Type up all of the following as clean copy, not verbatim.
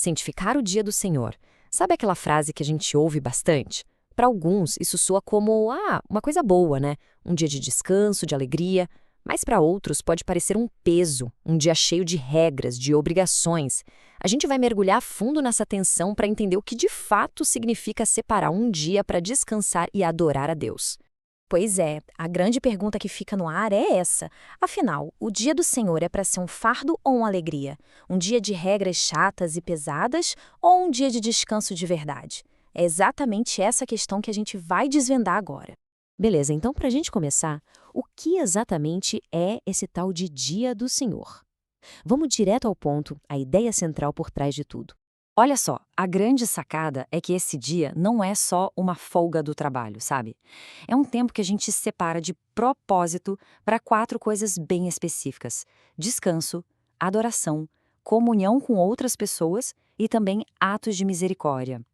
Santificar o dia do Senhor. Sabe aquela frase que a gente ouve bastante? Para alguns, isso soa como, uma coisa boa, né? Um dia de descanso, de alegria. Mas para outros pode parecer um peso, um dia cheio de regras, de obrigações. A gente vai mergulhar fundo nessa tensão para entender o que de fato significa separar um dia para descansar e adorar a Deus. Pois é, a grande pergunta que fica no ar é essa. Afinal, o dia do Senhor é para ser um fardo ou uma alegria? Um dia de regras chatas e pesadas ou um dia de descanso de verdade? É exatamente essa questão que a gente vai desvendar agora. Beleza, então para a gente começar, o que exatamente é esse tal de Dia do Senhor? Vamos direto ao ponto, a ideia central por trás de tudo. Olha só, a grande sacada é que esse dia não é só uma folga do trabalho, sabe? É um tempo que a gente separa de propósito para 4 coisas bem específicas: descanso, adoração, comunhão com outras pessoas e também atos de misericórdia.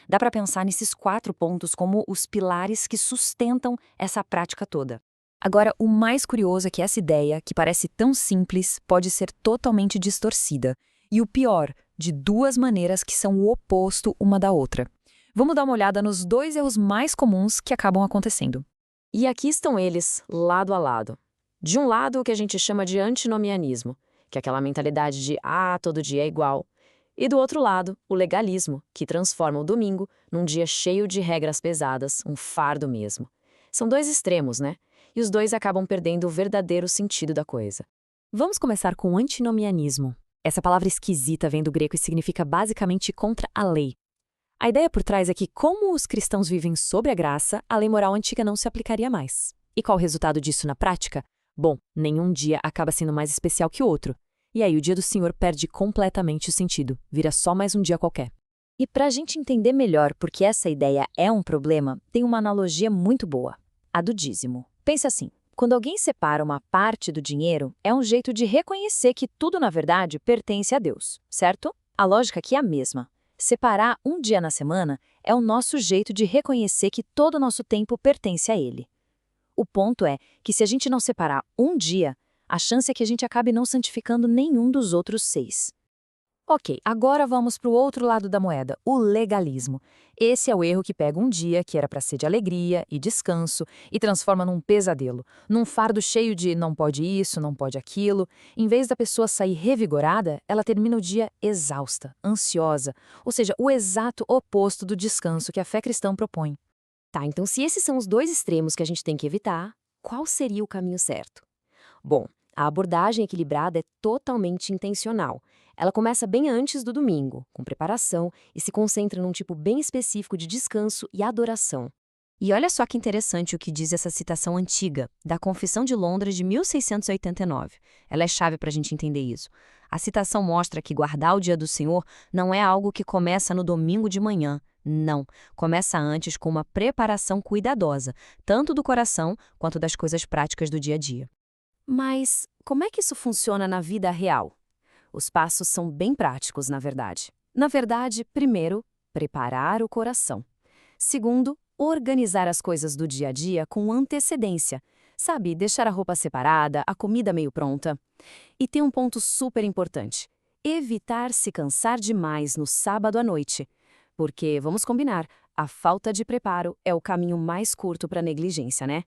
Dá para pensar nesses 4 pontos como os pilares que sustentam essa prática toda. Agora, o mais curioso é que essa ideia, que parece tão simples, pode ser totalmente distorcida. E o pior, de 2 maneiras que são o oposto uma da outra. Vamos dar uma olhada nos 2 erros mais comuns que acabam acontecendo. E aqui estão eles, lado a lado. De um lado, o que a gente chama de antinomianismo, que é aquela mentalidade de todo dia é igual. E do outro lado, o legalismo, que transforma o domingo num dia cheio de regras pesadas, um fardo mesmo. São 2 extremos, né? E os 2 acabam perdendo o verdadeiro sentido da coisa. Vamos começar com o antinomianismo. Essa palavra esquisita vem do grego e significa basicamente contra a lei. A ideia por trás é que, como os cristãos vivem sob a graça, a lei moral antiga não se aplicaria mais. E qual o resultado disso na prática? Bom, nenhum dia acaba sendo mais especial que o outro. E aí o dia do Senhor perde completamente o sentido, vira só mais um dia qualquer. E para a gente entender melhor por que essa ideia é um problema, tem uma analogia muito boa: a do dízimo. Pensa assim. Quando alguém separa uma parte do dinheiro, é um jeito de reconhecer que tudo, na verdade, pertence a Deus, certo? A lógica aqui é a mesma. Separar um dia na semana é o nosso jeito de reconhecer que todo o nosso tempo pertence a Ele. O ponto é que se a gente não separar um dia, a chance é que a gente acabe não santificando nenhum dos outros 6. Ok, agora vamos para o outro lado da moeda, o legalismo. Esse é o erro que pega um dia que era para ser de alegria e descanso e transforma num pesadelo, num fardo cheio de não pode isso, não pode aquilo. Em vez da pessoa sair revigorada, ela termina o dia exausta, ansiosa, ou seja, o exato oposto do descanso que a fé cristã propõe. Tá, então se esses são os 2 extremos que a gente tem que evitar, qual seria o caminho certo? Bom, a abordagem equilibrada é totalmente intencional. Ela começa bem antes do domingo, com preparação, e se concentra num tipo bem específico de descanso e adoração. E olha só que interessante o que diz essa citação antiga, da Confissão de Londres de 1689. Ela é chave para a gente entender isso. A citação mostra que guardar o dia do Senhor não é algo que começa no domingo de manhã. Não, começa antes com uma preparação cuidadosa, tanto do coração quanto das coisas práticas do dia a dia. Mas como é que isso funciona na vida real? Os passos são bem práticos, na verdade. Na verdade, primeiro, preparar o coração. Segundo, organizar as coisas do dia a dia com antecedência. Sabe, deixar a roupa separada, a comida meio pronta. E tem um ponto super importante: evitar se cansar demais no sábado à noite. Porque, vamos combinar, a falta de preparo é o caminho mais curto para a negligência, né?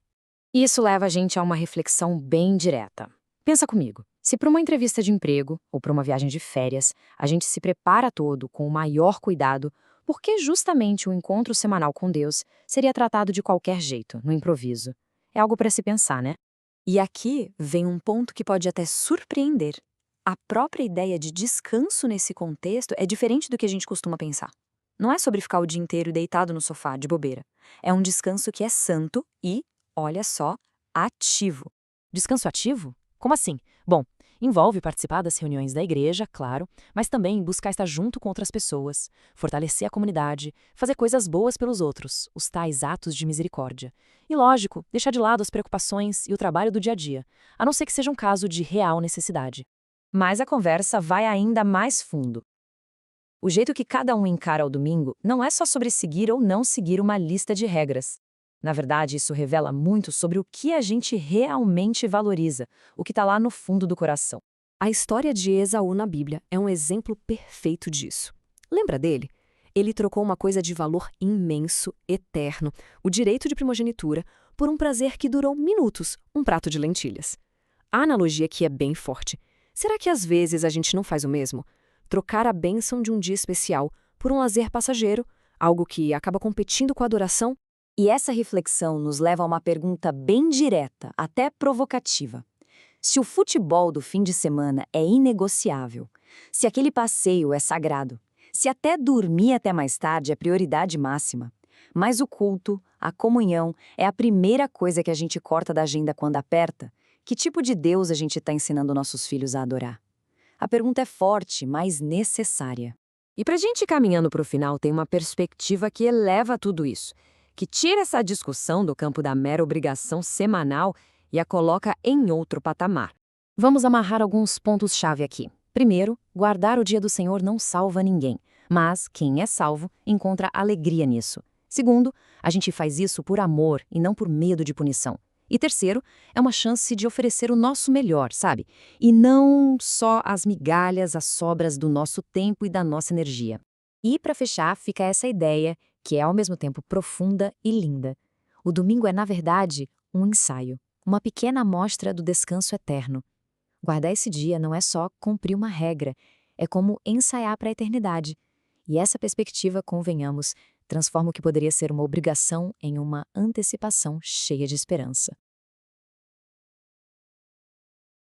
Isso leva a gente a uma reflexão bem direta. Pensa comigo, se para uma entrevista de emprego ou para uma viagem de férias, a gente se prepara todo com o maior cuidado, por que justamente o encontro semanal com Deus seria tratado de qualquer jeito, no improviso? É algo para se pensar, né? E aqui vem um ponto que pode até surpreender. A própria ideia de descanso nesse contexto é diferente do que a gente costuma pensar. Não é sobre ficar o dia inteiro deitado no sofá, de bobeira. É um descanso que é santo e, olha só, ativo. Descanso ativo? Como assim? Bom, envolve participar das reuniões da igreja, claro, mas também buscar estar junto com outras pessoas, fortalecer a comunidade, fazer coisas boas pelos outros, os tais atos de misericórdia. E, lógico, deixar de lado as preocupações e o trabalho do dia a dia, a não ser que seja um caso de real necessidade. Mas a conversa vai ainda mais fundo. O jeito que cada um encara o domingo não é só sobre seguir ou não seguir uma lista de regras. Na verdade, isso revela muito sobre o que a gente realmente valoriza, o que está lá no fundo do coração. A história de Esaú na Bíblia é um exemplo perfeito disso. Lembra dele? Ele trocou uma coisa de valor imenso, eterno, o direito de primogenitura, por um prazer que durou minutos, um prato de lentilhas. A analogia aqui é bem forte. Será que às vezes a gente não faz o mesmo? Trocar a bênção de um dia especial por um lazer passageiro, algo que acaba competindo com a adoração? E essa reflexão nos leva a uma pergunta bem direta, até provocativa. Se o futebol do fim de semana é inegociável, se aquele passeio é sagrado, se até dormir até mais tarde é prioridade máxima, mas o culto, a comunhão, é a primeira coisa que a gente corta da agenda quando aperta, que tipo de Deus a gente está ensinando nossos filhos a adorar? A pergunta é forte, mas necessária. E para a gente ir caminhando para o final, tem uma perspectiva que eleva tudo isso, que tira essa discussão do campo da mera obrigação semanal e a coloca em outro patamar. Vamos amarrar alguns pontos-chave aqui. Primeiro, guardar o dia do Senhor não salva ninguém, mas quem é salvo encontra alegria nisso. Segundo, a gente faz isso por amor e não por medo de punição. E terceiro, é uma chance de oferecer o nosso melhor, sabe? E não só as migalhas, as sobras do nosso tempo e da nossa energia. E para fechar, fica essa ideia, que é ao mesmo tempo profunda e linda. O domingo é, na verdade, um ensaio, uma pequena amostra do descanso eterno. Guardar esse dia não é só cumprir uma regra, é como ensaiar para a eternidade. E essa perspectiva, convenhamos, transforma o que poderia ser uma obrigação em uma antecipação cheia de esperança.